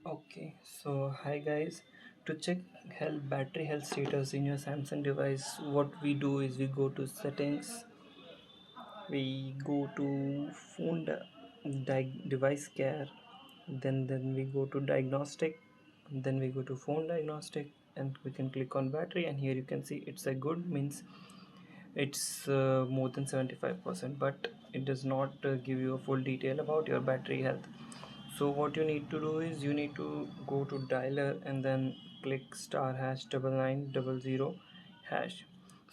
Okay, so hi guys. To check battery health status in your Samsung device, what we do is we go to settings, we go to device care, then we go to diagnostic, then we go to phone diagnostic, and we can click on battery. And here you can see it's a good, means it's more than 75%, but it does not give you a full detail about your battery health. So what you need to do is you need to go to dialer and then click star hash 9900 hash.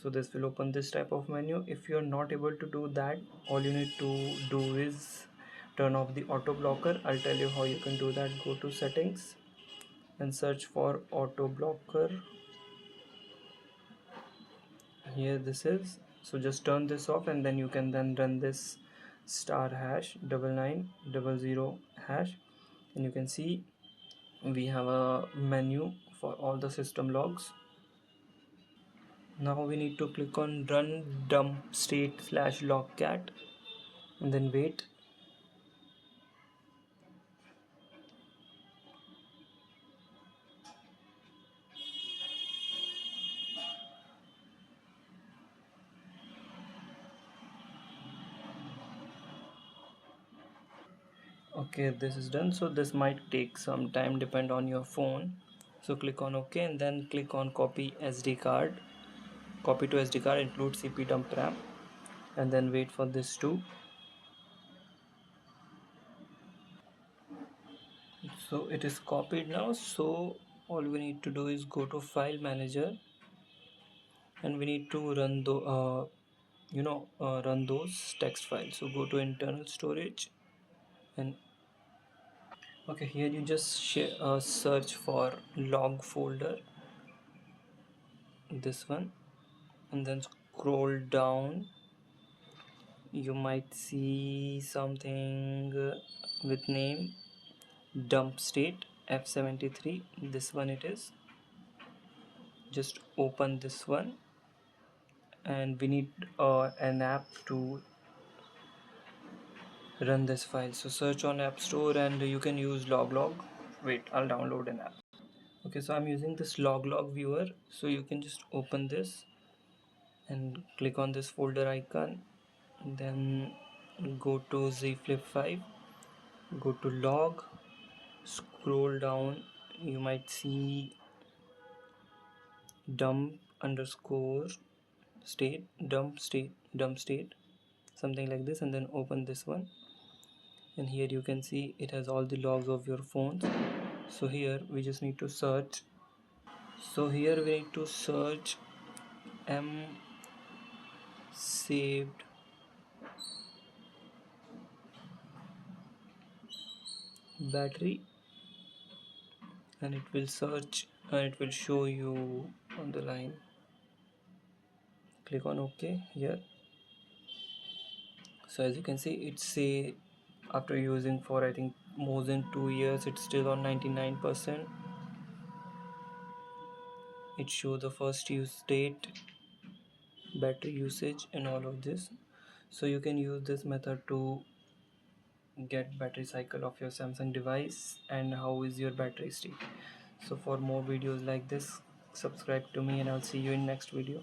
So this will open this type of menu. If you're not able to do that, all you need to do is turn off the auto blocker. I'll tell you how you can do that. Go to settings and search for auto blocker. Here this is, so just turn this off, and then you can then run this star hash 9900 hash, and you can see we have a menu for all the system logs. Now we need to click on run dump state slash logcat and then wait. Okay, this is done. So this might take some time, depend on your phone. So click on OK and then click on copy SD card. Copy to SD card include CP dump RAM, and then wait for this to. So it is copied now. So all we need to do is go to file manager, and we need to run the run those text files. So go to internal storage, and okay, here you just search for log folder, this one, and then scroll down. You might see something with name dump state F73. This one it is. Just open this one, and we need an app to run this file. So search on App Store and you can use log. Wait, I'll download an app. Okay, so I'm using this log viewer. So you can just open this and click on this folder icon, then go to zflip 5, go to log, scroll down. You might see dump underscore state, dump state, something like this, and then open this one, and here you can see it has all the logs of your phones. So here we just need to search. So here we need to search m saved battery, and it will search and it will show you on the line. Click on OK here. So as you can see, it say after using for I think more than 2 years, it's still on 99%. It show the first use date, battery usage, and all of this. So you can use this method to get battery cycle of your Samsung device and how is your battery state. So for more videos like this, subscribe to me, and I'll see you in next video.